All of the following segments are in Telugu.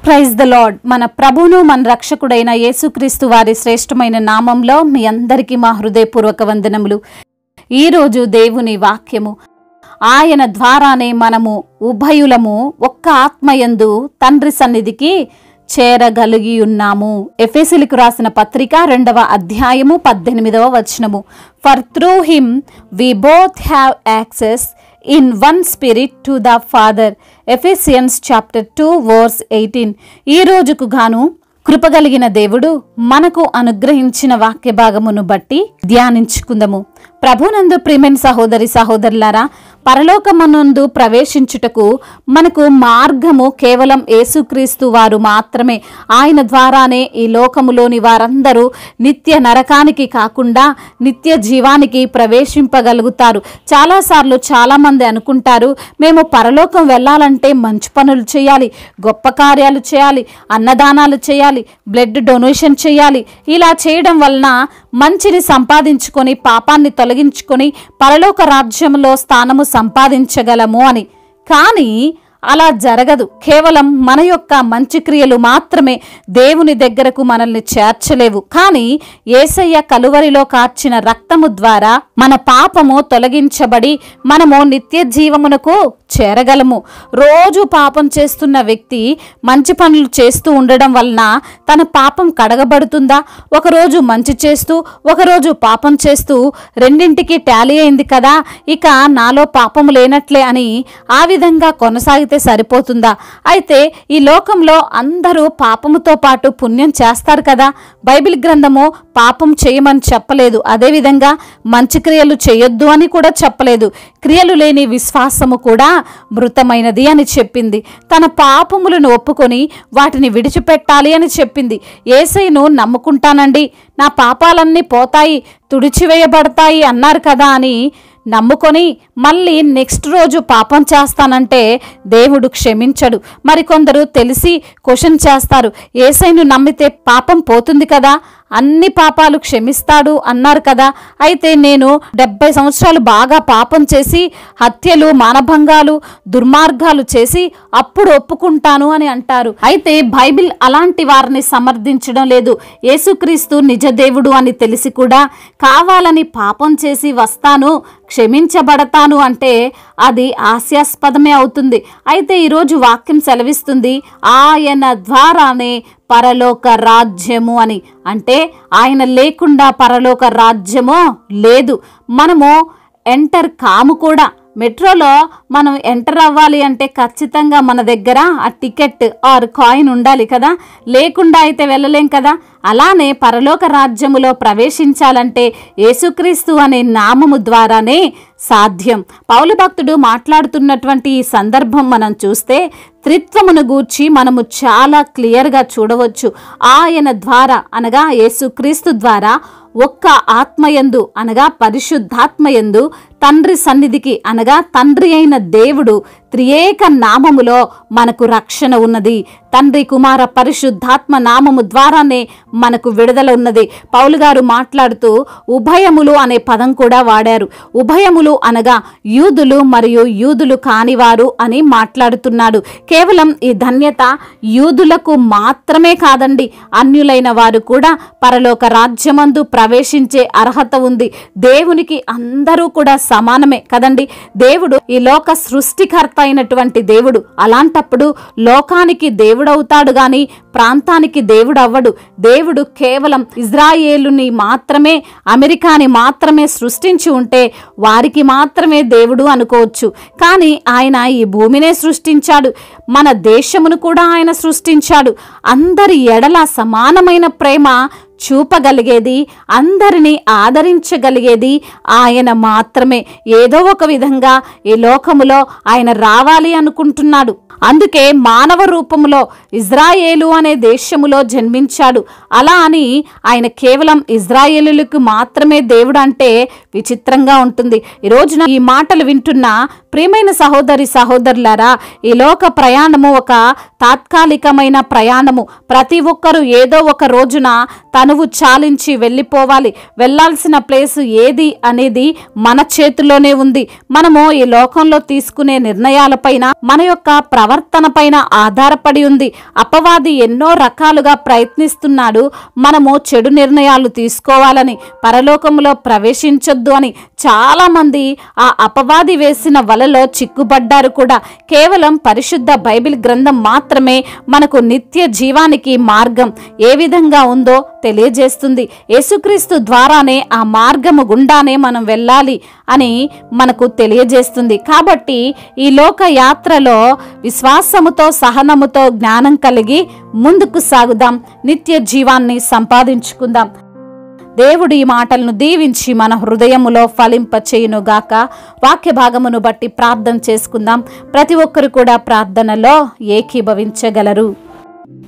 Praise the lord. మన ప్రభువును మన రక్షకుడైన యేసుక్రీస్తు వారి శ్రేష్టమైన నామంలో మీ అందరికీ మా హృదయపూర్వక వందనములు. ఈరోజు దేవుని వాక్యము, ఆయన ద్వారానే మనము ఉభయులము ఒక్క ఆత్మయందు తండ్రి సన్నిధికి చేరగలిగి ఉన్నాము. ఎఫెసీయులకు రాసిన పత్రిక 2వ అధ్యాయము 18వ వచనము. For through him we both have access in one spirit to the Father. Ephesians chapter 2 verse 18. ఈ రోజుకు గాను కృపగలిగిన దేవుడు మనకు అనుగ్రహించిన వాక్య భాగమును బట్టి ధ్యానించుకుందాము. ప్రభునందు ప్రియమైన సహోదరి సహోదరులారా, పరలోకమునందు ప్రవేశించుటకు మనకు మార్గము కేవలం యేసుక్రీస్తు వారు మాత్రమే. ఆయన ద్వారానే ఈ లోకములోని వారందరూ నిత్య నరకానికి కాకుండా నిత్య జీవానికి ప్రవేశింపగలుగుతారు. చాలాసార్లు చాలామంది అనుకుంటారు, మేము పరలోకం వెళ్ళాలంటే మంచి పనులు చేయాలి, గొప్ప కార్యాలు చేయాలి, అన్నదానాలు చేయాలి, బ్లడ్ డొనేషన్ చేయాలి. ఇలా చేయడం వలన మంచిని సంపాదించుకొని పాపాన్ని తొలగించుకొని పరలోక రాజ్యంలో స్థానము సంపాదించగలము అని. కానీ అలా జరగదు. కేవలం మన యొక్క మంచి క్రియలు మాత్రమే దేవుని దగ్గరకు మనల్ని చేర్చలేవు. కానీ యేసయ్య కలువరిలో కార్చిన రక్తము ద్వారా మన పాపము తొలగించబడి మనము నిత్య జీవమునకు చేరగలము. రోజు పాపం చేస్తున్న వ్యక్తి మంచి పనులు చేస్తూ ఉండడం వలన తన పాపం కడగబడుతుందా? ఒకరోజు మంచి చేస్తూ ఒకరోజు పాపం చేస్తూ రెండింటికి టాలీ అయింది కదా, ఇక నాలో పాపం లేనట్లే అని ఆ విధంగా కొనసాగితే సరిపోతుందా? అయితే ఈ లోకంలో అందరూ పాపముతో పాటు పుణ్యం చేస్తారు కదా. బైబిల్ గ్రంథము పాపం చేయమని చెప్పలేదు, అదేవిధంగా మంచి క్రియలు చేయొద్దు అని కూడా చెప్పలేదు. క్రియలు లేని విశ్వాసము కూడా మృతమైనది అని చెప్పింది. తన పాపములను ఒప్పుకొని వాటిని విడిచిపెట్టాలి అని చెప్పింది. యేసయ్యను నమ్ముకుంటానండి, నా పాపాలన్నీ పోతాయి, తుడిచివేయబడతాయి అన్నారు కదా అని నమ్ముకొని మళ్ళీ నెక్స్ట్ రోజు పాపం చేస్తానంటే దేవుడు క్షమించడు. మరికొందరు తెలిసి క్వశ్చన్ చేస్తారు, యేసయ్యను నమ్మితే పాపం పోతుంది కదా, అన్ని పాపాలు క్షమిస్తాడు అన్నారు కదా, అయితే నేను 70 సంవత్సరాలు బాగా పాపం చేసి హత్యలు, మానభంగాలు, దుర్మార్గాలు చేసి అప్పుడు ఒప్పుకుంటాను అని అంటారు. అయితే బైబిల్ అలాంటి వారిని సమర్థించడం లేదు. యేసుక్రీస్తు నిజ దేవుడు అని తెలిసి కూడా కావాలని పాపం చేసి వస్తాను, క్షమించబడతాను అంటే అది హాస్యాస్పదమే అవుతుంది. అయితే ఈరోజు వాక్యం సెలవిస్తుంది, ఆయన ద్వారానే పరలోక రాజ్యము అని. అంటే ఆయన లేకుండా పరలోక రాజ్యము లేదు. మనము ఎంటర్ కాము కూడా. మెట్రోలో మనం ఎంటర్ అవ్వాలి అంటే ఖచ్చితంగా మన దగ్గర ఆ టికెట్ ఆర్ కాయిన్ ఉండాలి కదా, లేకుండా అయితే వెళ్ళలేం కదా. అలానే పరలోక రాజ్యములో ప్రవేశించాలంటే యేసుక్రీస్తు అనే నామము ద్వారానే సాధ్యం. పౌలు భక్తుడు మాట్లాడుతున్నటువంటి ఈ సందర్భం మనం చూస్తే త్రిత్వమును గూర్చి మనము చాలా క్లియర్గా చూడవచ్చు. ఆయన ద్వారా అనగా యేసుక్రీస్తు ద్వారా ఒక్క ఆత్మయందు అనగా పరిశుద్ధాత్మయందు తండ్రి సన్నిధికి అనగా తండ్రి అయిన దేవుడు త్రియేక నామములో మనకు రక్షణ ఉన్నది. తండ్రి, కుమార, పరిశుద్ధాత్మ నామము ద్వారానే మనకు విడుదల ఉన్నది. పౌలు గారు మాట్లాడుతూ ఉభయములు అనే పదం కూడా వాడారు. ఉభయములు అనగా యూదులు మరియు యూదులు కానివారు అని మాట్లాడుతున్నాడు. కేవలం ఈ ధన్యత యూదులకు మాత్రమే కాదండి, అన్యులైన వారు కూడా పరలోక రాజ్యమందు ప్రవేశించే అర్హత ఉంది. దేవునికి అందరూ కూడా సమానమే కదండి. దేవుడు ఈ లోక సృష్టికర్త అయినటువంటి దేవుడు. అలాంటప్పుడు లోకానికి దేవుడవుతాడు గాని ప్రాంతానికి దేవుడు అవ్వడు. దేవుడు కేవలం ఇజ్రాయేలుని మాత్రమే, అమెరికాని మాత్రమే సృష్టించి ఉంటే వారికి మాత్రమే దేవుడు అనుకోవచ్చు. కానీ ఆయన ఈ భూమినే సృష్టించాడు, మన దేశమును కూడా ఆయన సృష్టించాడు. అందరి ఎడల సమానమైన ప్రేమ చూపగలిగేది, అందరినీ ఆదరించగలిగేది ఆయన మాత్రమే. ఏదో ఒక విధంగా ఈ లోకములో ఆయన రావాలి అనుకుంటున్నాడు. అందుకే మానవ రూపములో ఇజ్రాయేలు అనే దేశములో జన్మించాడు. అలా అని ఆయన కేవలం ఇజ్రాయేలులకు మాత్రమే దేవుడు అంటే విచిత్రంగా ఉంటుంది. ఈ రోజున ఈ మాటలు వింటున్న ప్రియమైన సహోదరి సహోదరులారా, ఈ లోక ప్రయాణము ఒక తాత్కాలికమైన ప్రయాణము. ప్రతి ఒక్కరూ ఏదో ఒక రోజున తనువు చాలించి వెళ్ళిపోవాలి. వెళ్ళాల్సిన ప్లేసు ఏది అనేది మన చేతిలోనే ఉంది. మనము ఈ లోకంలో తీసుకునే నిర్ణయాలపైన, మన యొక్క ప్రవర్తన పైన ఆధారపడి ఉంది. అపవాది ఎన్నో రకాలుగా ప్రయత్నిస్తున్నాడు మనము చెడు నిర్ణయాలు తీసుకోవాలని, పరలోకములో ప్రవేశించొద్దు అని. చాలా మంది ఆ అపవాది వేసిన వలలో చిక్కుబడ్డారు కూడా. కేవలం పరిశుద్ధ బైబిల్ గ్రంథం మాత్రమే మనకు నిత్య జీవానికి మార్గం ఏ విధంగా ఉందో తెలియజేస్తుంది. యేసుక్రీస్తు ద్వారానే ఆ మార్గము గుండానే మనం వెళ్ళాలి అని మనకు తెలియజేస్తుంది. కాబట్టి ఈ లోక యాత్రలో విశ్వాసముతో, సహనముతో, జ్ఞానం కలిగి ముందుకు సాగుదాం. నిత్య జీవాన్ని సంపాదించుకుందాం. దేవుడు ఈ మాటలను దీవించి మన హృదయములో ఫలింపచేయునుగాక. వాక్య భాగమును బట్టి ప్రార్థన చేసుకుందాం. ప్రతి ఒక్కరు కూడా ప్రార్థనలో ఏకీభవించగలరు.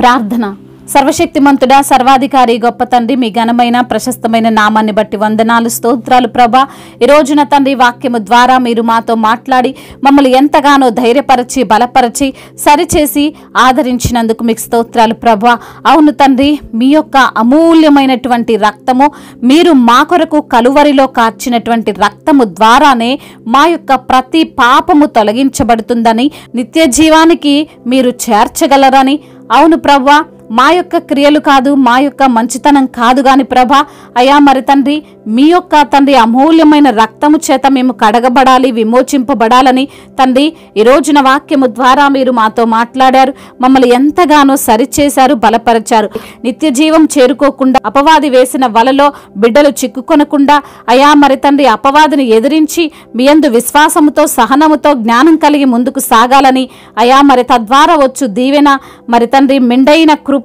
ప్రార్థన. సర్వశక్తిమంతుడా, సర్వాధికారి, గొప్ప తండ్రి, మీ ఘనమైన ప్రశస్తమైన నామాన్ని బట్టి వందనాలు, స్తోత్రాలు ప్రభా. ఈ రోజున తండ్రి వాక్యము ద్వారా మీరు మాతో మాట్లాడి మమ్మల్ని ఎంతగానో ధైర్యపరచి, బలపరచి, సరిచేసి ఆదరించినందుకు మీకు స్తోత్రాలు ప్రభా. అవును తండ్రి, మీ యొక్క అమూల్యమైనటువంటి రక్తము, మీరు మా కొరకు కలువరిలో కార్చినటువంటి రక్తము ద్వారానే మా యొక్క ప్రతి పాపము తొలగించబడుతుందని, నిత్య జీవానికి మీరు చేర్చగలరని. అవును ప్రభా, మా యొక్క క్రియలు కాదు, మా యొక్క మంచితనం కాదు గాని ప్రభా, అయా మరి తండ్రి, మీ యొక్క తండ్రి అమూల్యమైన రక్తము చేత మేము కడగబడాలి, విమోచింపబడాలని తండ్రి ఈ రోజున వాక్యము ద్వారా మీరు మాతో మాట్లాడారు. మమ్మల్ని ఎంతగానో సరిచేశారు, బలపరిచారు. నిత్య జీవం చేరుకోకుండా, అపవాది వేసిన వలలో బిడ్డలు చిక్కుకొనకుండా, అయా మరి తండ్రి అపవాదిని ఎదిరించి మీ యందు విశ్వాసముతో, సహనముతో, జ్ఞానం కలిగి ముందుకు సాగాలని, అయా మరి తద్వారా వచ్చు దీవెన, మరి తండ్రి మెండైన కృప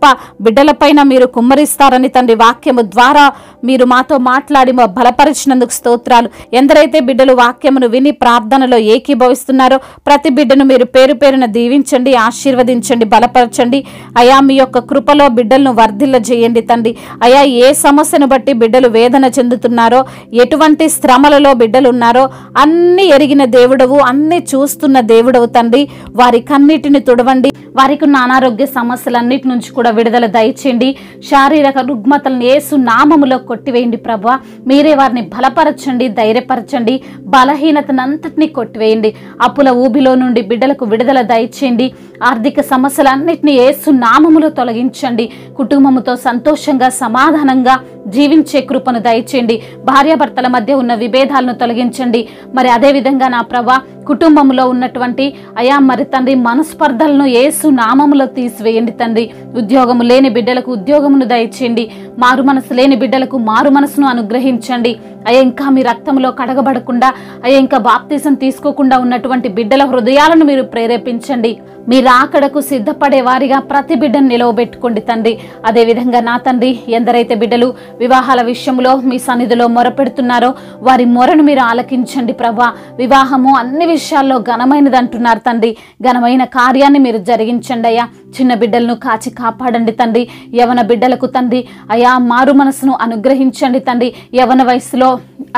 బిడ్డలపైన మీరు కుమ్మరిస్తారని తండ్రి వాక్యము ద్వారా మీరు మాతో మాట్లాడి మా బలపరిచినందుకు స్తోత్రాలు. ఎందరైతే బిడ్డలు వాక్యమును విని ప్రార్థనలో ఏకీభవిస్తున్నారో ప్రతి బిడ్డను మీరు పేరు పేరున దీవించండి, ఆశీర్వదించండి, బలపరచండి. అయా మీ యొక్క కృపలో బిడ్డలను వర్ధిల్ల చేయండి తండ్రి. అయా ఏ సమస్యను బట్టి బిడ్డలు వేదన చెందుతున్నారో, ఎటువంటి శ్రమలలో బిడ్డలు ఉన్నారో అన్ని ఎరిగిన దేవుడవు, అన్ని చూస్తున్న దేవుడవు తండ్రి. వారి కన్నిటిని తుడవండి. వారికి ఉన్న అనారోగ్య సమస్యలన్నిటి నుంచి కూడా విడుదల దయచేయండి. శారీరక రుగ్మతలను యేసు నామములో కొట్టివేయండి ప్రభా. మీరే వారిని బలపరచండి, ధైర్యపరచండి. బలహీనతనంతటినీ కొట్టివేయండి. అప్పుల ఊబిలో నుండి బిడ్డలకు విడుదల దయచేయండి. ఆర్థిక సమస్యలన్నిటినీ యేసు నామములో తొలగించండి. కుటుంబముతో సంతోషంగా, సమాధానంగా జీవించే కృపను దయచేయండి. భార్యాభర్తల మధ్య ఉన్న విభేదాలను తొలగించండి. మరి అదేవిధంగా నా ప్రభా, కుటుంబంలో ఉన్నటువంటి అయా మరి తండ్రి మనస్పర్ధలను యేసు నామములో తీసివేయండి తండ్రి. ఉద్యోగము లేని బిడ్డలకు ఉద్యోగమును దయచేయండి. మారు మనసు లేని బిడ్డలకు మారు మనసును అనుగ్రహించండి. అయ్యా ఇంకా మీ రక్తంలో కడగబడకుండా, అయ్యా ఇంకా బాప్తీసం తీసుకోకుండా ఉన్నటువంటి బిడ్డల హృదయాలను మీరు ప్రేరేపించండి. మీ రాకడకు సిద్ధపడే వారిగా ప్రతి బిడ్డను నిలవబెట్టుకోండి తండ్రి. అదేవిధంగా నా తండ్రి, ఎందరైతే బిడ్డలు వివాహాల విషయంలో మీ సన్నిధిలో మొరపెడుతున్నారో వారి మొరను మీరు ఆలకించండి ప్రభా. వివాహము అన్ని విషయాల్లో ఘనమైనది అంటున్నారు తండ్రి. ఘనమైన కార్యాన్ని మీరు జరిగించండి అయ్యా. చిన్న బిడ్డలను కాచి కాపాడండి తండ్రి. యవన బిడ్డలకు తండ్రి అయా మారు మనసును అనుగ్రహించండి తండ్రి. యవన వయసులో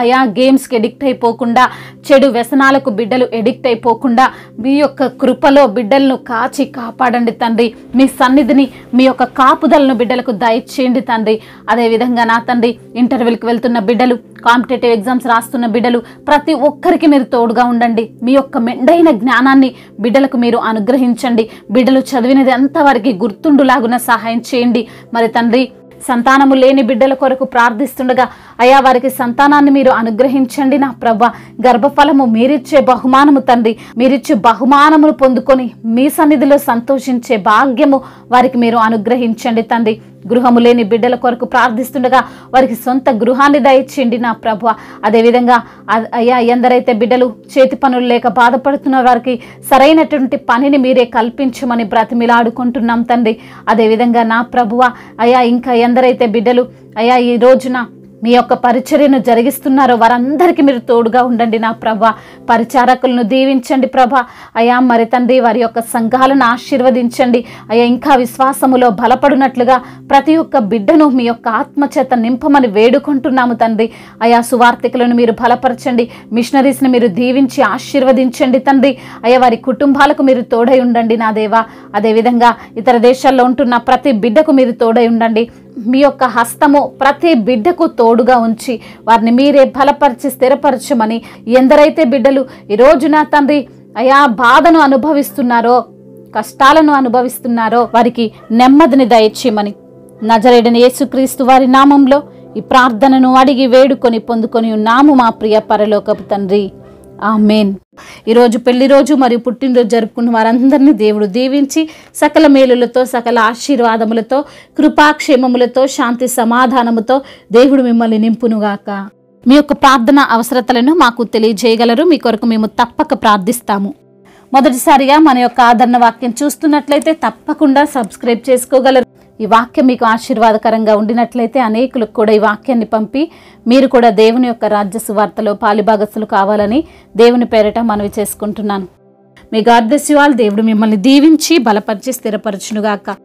అయా గేమ్స్కి ఎడిక్ట్ అయిపోకుండా, చెడు వ్యసనాలకు బిడ్డలు ఎడిక్ట్ అయిపోకుండా మీ యొక్క కృపలో బిడ్డలను కాచి కాపాడండి తండ్రి. మీ సన్నిధిని, మీ యొక్క కాపుదలను బిడ్డలకు దయచేయండి తండ్రి. అదేవిధంగా నా తండ్రి, ఇంటర్వ్యూలకు వెళ్తున్న బిడ్డలు, కాంపిటేటివ్ ఎగ్జామ్స్ రాస్తున్న బిడ్డలు, ప్రతి ఒక్కరికి మీరు తోడుగా ఉండండి. మీ యొక్క మెండైన జ్ఞానాన్ని బిడ్డలకు మీరు అనుగ్రహించండి. బిడ్డలు చదివినది అంతవరకు గుర్తుండులాగున సహాయం చేయండి. మరి తండ్రి, సంతానము లేని బిడ్డల కొరకు ప్రార్థిస్తుండగా అయా వారికి సంతానాన్ని మీరు అనుగ్రహించండి నా ప్రభా. గర్భఫలము మీరిచ్చే బహుమానము తండ్రి. మీరిచ్చే బహుమానమును పొందుకొని మీ సన్నిధిలో సంతోషించే భాగ్యము వారికి మీరు అనుగ్రహించండి తండ్రి. గృహము లేని బిడ్డల కొరకు ప్రార్థిస్తుండగా వారికి సొంత గృహాన్ని దయచేయండి నా ప్రభా. అదేవిధంగా అయ్యా ఎందరైతే బిడ్డలు చేతి పనులు లేక బాధపడుతున్న వారికి సరైనటువంటి పనిని మీరే కల్పించమని బ్రతిమిలాడుకుంటున్నాం తండ్రి. అదేవిధంగా నా ప్రభువా, అయ్యా ఇంకా ఎందరైతే బిడ్డలు అయ్యా ఈ రోజున మీ యొక్క పరిచర్యను జరిగిస్తున్నారో వారందరికీ మీరు తోడుగా ఉండండి నా ప్రభా. పరిచారకులను దీవించండి ప్రభా. అయా మరి తండ్రి వారి యొక్క సంఘాలను ఆశీర్వదించండి అయా. ఇంకా విశ్వాసములో బలపడినట్లుగా ప్రతి ఒక్క బిడ్డను మీ యొక్క ఆత్మచేత నింపమని వేడుకుంటున్నాము తండ్రి. అయా సువార్థికులను మీరు బలపరచండి, మిషనరీస్ని మీరు దీవించి ఆశీర్వదించండి తండ్రి. అయా వారి కుటుంబాలకు మీరు తోడై ఉండండి నా దేవా. అదేవిధంగా ఇతర దేశాల్లో ఉంటున్న ప్రతి బిడ్డకు మీరు తోడై ఉండండి. మీ యొక్క హస్తము ప్రతి బిడ్డకు తోడుగా ఉంచి వారిని మీరే బలపరిచి స్థిరపరచమని, ఎందరైతే బిడ్డలు ఈ రోజున తండ్రి అయా బాధను అనుభవిస్తున్నారో, కష్టాలను అనుభవిస్తున్నారో వారికి నెమ్మదిని దయచేయమని నజరేయుడైన యేసుక్రీస్తు వారి నామంలో ఈ ప్రార్థనను అడిగి వేడుకొని పొందుకొని ఉన్నాము మా ప్రియ పరలోకపు తండ్రి. ఆమేన్. ఈరోజు పెళ్లి రోజు మరియు పుట్టినరోజు జరుపుకున్న వారందరినీ దేవుడు దీవించి సకల మేలులతో, సకల ఆశీర్వాదములతో, కృపాక్షేమములతో, శాంతి సమాధానముతో దేవుడు మిమ్మల్ని నింపునుగాక. మీ యొక్క ప్రార్థన అవసరతలను మాకు తెలియజేయగలరు. మీ కొరకు మేము తప్పక ప్రార్థిస్తాము. మొదటిసారిగా మన యొక్క ఆదరణ వాక్యం చూస్తున్నట్లయితే తప్పకుండా సబ్స్క్రైబ్ చేసుకోగలరు. ఈ వాక్యం మీకు ఆశీర్వాదకరంగా ఉండినట్లయితే అనేకులకు కూడా ఈ వాక్యాన్ని పంపి మీరు కూడా దేవుని యొక్క రాజ్య సువార్తలో పాలిభాగస్తులు కావాలని దేవుని పేరిట మనవి చేసుకుంటున్నాను. మీ గాడ్ బ్లెస్ యు ఆల్. దేవుడు మిమ్మల్ని దీవించి బలపరిచి స్థిరపరచునుగాక.